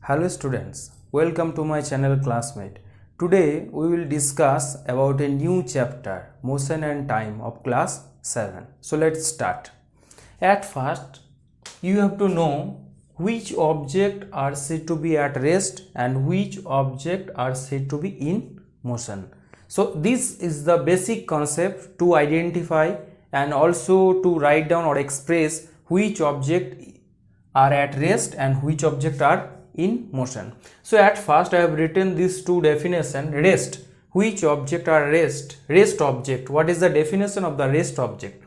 Hello students, welcome to my channel Classmate. Today we will discuss about a new chapter, Motion and Time of class 7. So let's start. At first, you have to know which object are said to be at rest and which object are said to be in motion. So this is the basic concept to identify and also to write down or express which object are at rest and which object are in motion. So at first I have written these two definition. Rest, which object are rest object. What is the definition of the rest object?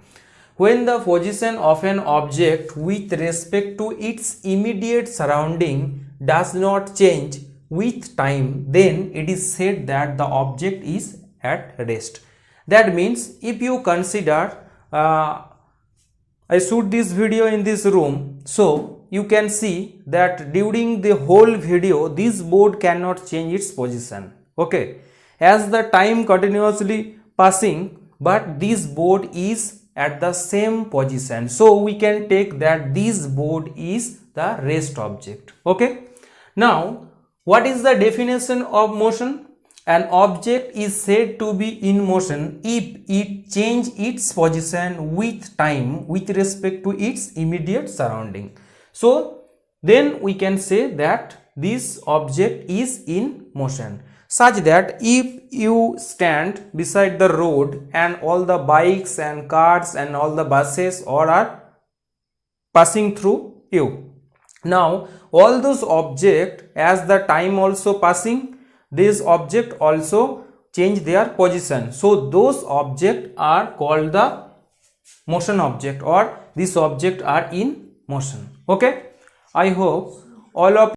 When the position of an object with respect to its immediate surrounding does not change with time, then it is said that the object is at rest. That means if you consider I shoot this video in this room, so you can see that during the whole video this board cannot change its position. Okay, as the time continuously passing, but this board is at the same position, so we can take that this board is the rest object. Okay, now what is the definition of motion? An object is said to be in motion if it changes its position with time with respect to its immediate surrounding. So then we can say that this object is in motion, such that if you stand beside the road and all the bikes and cars and all the buses all are passing through you, now all those objects, as the time also passing, this object also change their position, so those objects are called the motion object, or this object are in motion. Okay, I hope all of.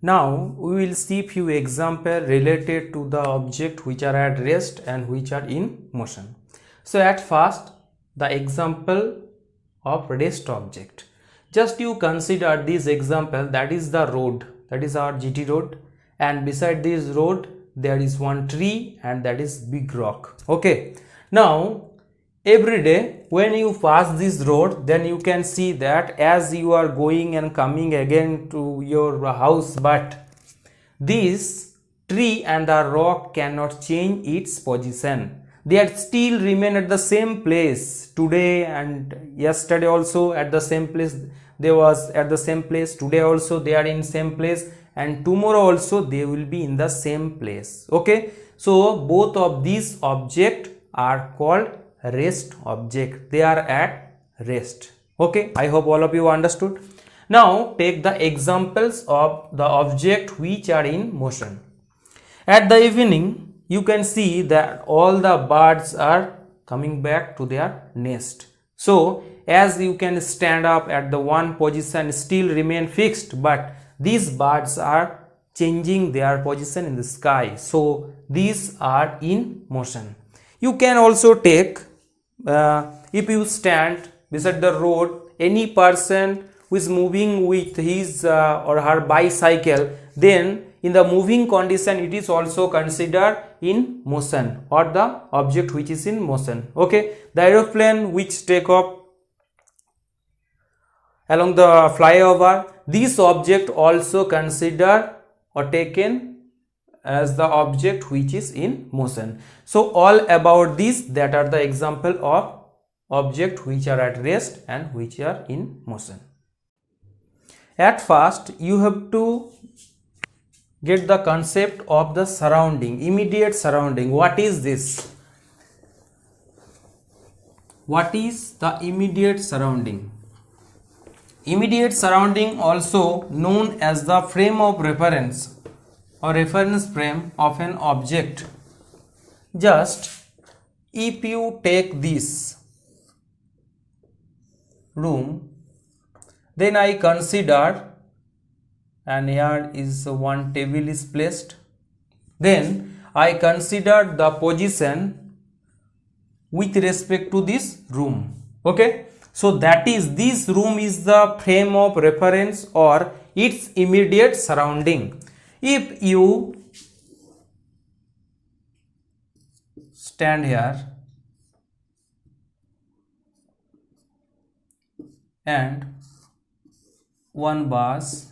Now we will see few examples related to the object which are at rest and which are in motion. So at first, the example of rest object. Just you consider this example, that is the road, that is our GT road, and beside this road there is one tree and that is big rock. Okay, now every day when you pass this road, then you can see that as you are going and coming again to your house, but this tree and the rock cannot change its position. They are still remain at the same place. Today and yesterday also at the same place, they was at the same place. Today also they are in same place, and tomorrow also they will be in the same place. Okay, so both of these objects are called rest object. They are at rest. Okay, I hope all of you understood. Now take the examples of the object which are in motion. At the evening, you can see that all the birds are coming back to their nest. So as you can stand up at the one position, still remain fixed, but these birds are changing their position in the sky, so these are in motion. You can also take, if you stand beside the road, any person who is moving with his or her bicycle, then in the moving condition it is also considered in motion, or the object which is in motion. Okay, the aeroplane which take off along the flyover, this object also considered or taken as the object which is in motion. So all about this, that are the example of object which are at rest and which are in motion. At first you have to get the concept of the surrounding, immediate surrounding. What is this? What is the immediate surrounding? Immediate surrounding, also known as the frame of reference or reference frame of an object. Just if you take this room, then I consider, and here is one table is placed, then I consider the position with respect to this room. Okay, so that is, this room is the frame of reference or its immediate surrounding. If you stand here and one bus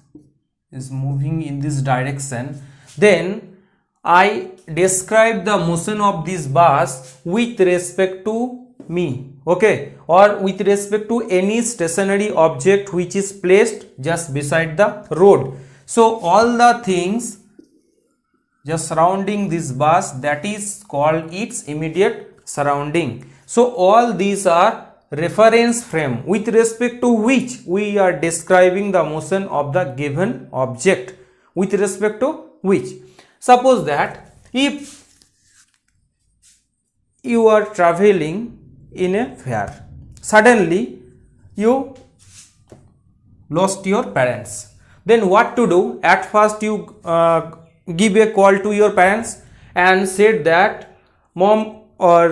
is moving in this direction, then I describe the motion of this bus with respect to me, okay, or with respect to any stationary object which is placed just beside the road. So all the things just surrounding this bus, that is called its immediate surrounding. So all these are reference frame with respect to which we are describing the motion of the given object, with respect to which. Suppose that if you are traveling in a fair, suddenly you lost your parents, then what to do? At first you give a call to your parents and said that, mom or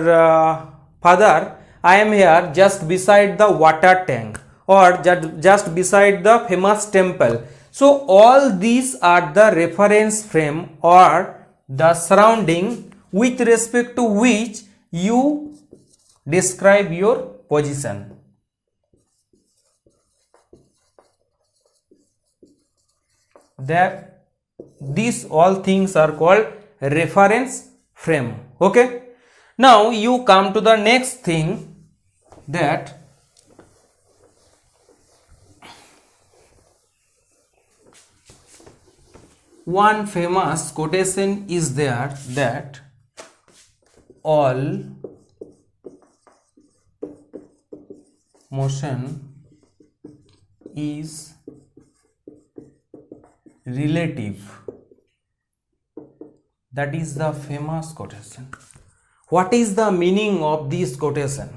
father, I am here just beside the water tank or just beside the famous temple. So all these are the reference frame or the surrounding with respect to which you describe your position. That these all things are called reference frame, okay. Now you come to the next thing, that one famous quotation is there, that all motion is relative. That is the famous quotation. What is the meaning of this quotation?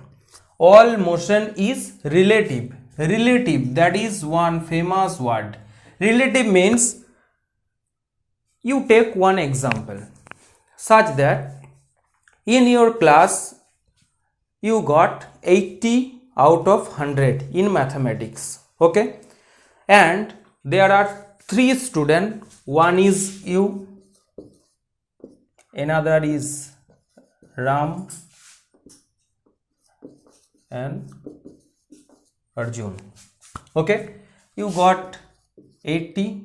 All motion is relative. Relative, that is one famous word. Relative means, you take one example, such that in your class you got 80 out of 100 in mathematics, okay, and there are 3 students, one is you, another is Ram and Arjun, okay. You got 80,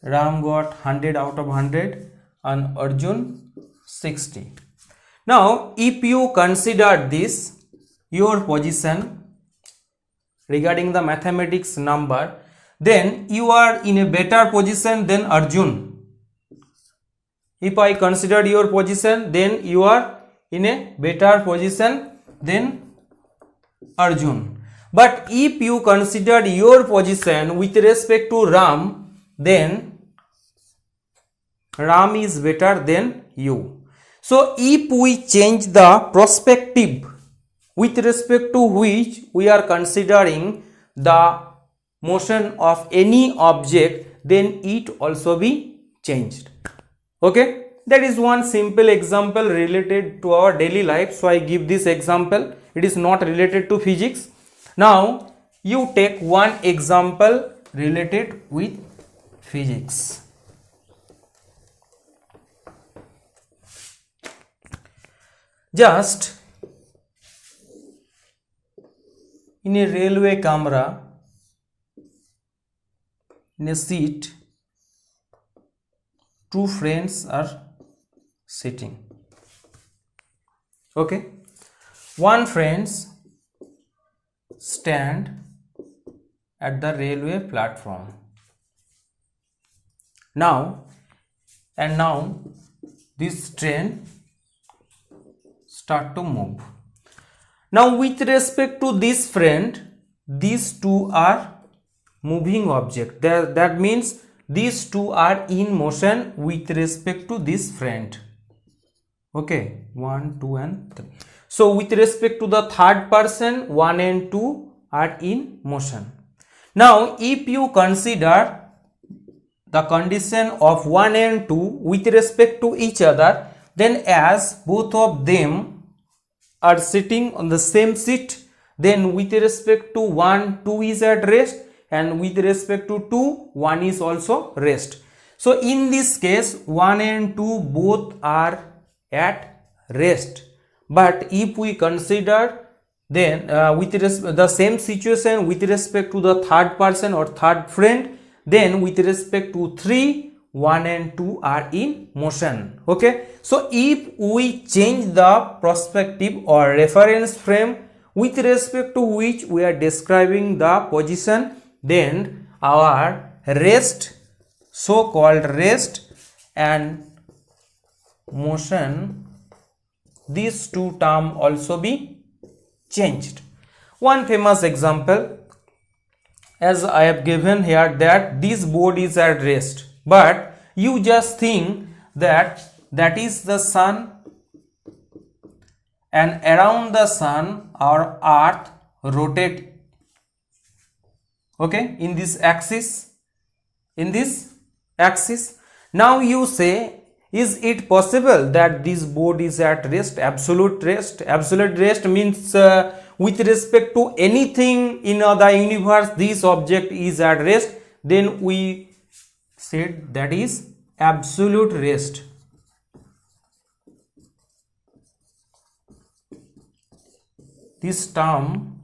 Ram got 100 out of 100 and Arjun 60. Now if you consider this, your position regarding the mathematics number, then you are in a better position than Arjun. If I consider your position, then you are in a better position than Arjun. But if you consider your position with respect to Ram, then Ram is better than you. So if we change the perspective with respect to which we are considering the motion of any object, then it also be changed, okay. That is one simple example related to our daily life, so I give this example. It is not related to physics. Now you take one example related with physics. Just in a railway camera, in a seat, 2 friends are sitting, okay. One friends stand at the railway platform. Now this train start to move. Now with respect to this friend, these two are moving object. That means these two are in motion with respect to this friend, okay. 1, 2 and 3. So with respect to the third person, 1 and 2 are in motion. Now if you consider the condition of 1 and 2 with respect to each other, then as both of them are sitting on the same seat, then with respect to 1, 2 is at rest, and with respect to 2, 1 is also rest. So in this case 1 and 2 both are at rest. But if we consider then with the same situation with respect to the third person or third friend, then with respect to 3, 1 and 2 are in motion. Okay, so if we change the perspective or reference frame with respect to which we are describing the position, then our rest, so called rest and motion, these two terms also be changed. One famous example as I have given here, that this board is at rest, but you just think that that is the sun, and around the sun our earth rotate, okay, in this axis, Now you say, is it possible that this board is at rest, absolute rest means with respect to anything in the universe this object is at rest, then we said that is absolute rest. This term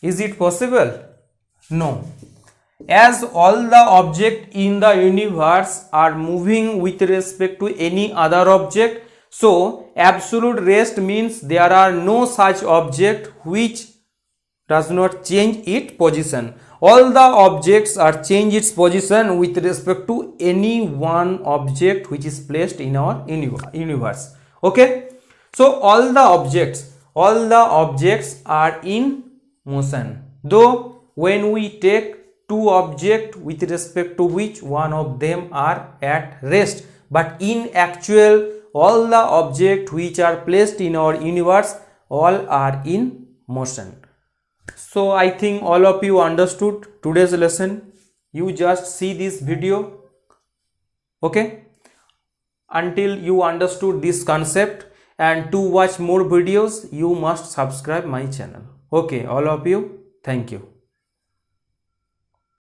is it possible? No. As all the objects in the universe are moving with respect to any other object, so absolute rest means there are no such object which does not change its position. All the objects are change its position with respect to any one object which is placed in our universe. Okay, so all the objects are in motion, though when we take two objects with respect to which one of them are at rest, but in actual all the objects which are placed in our universe all are in motion. So I think all of you understood today's lesson. You just see this video, okay, until you understood this concept, and to watch more videos you must subscribe my channel. Okay, all of you, thank you.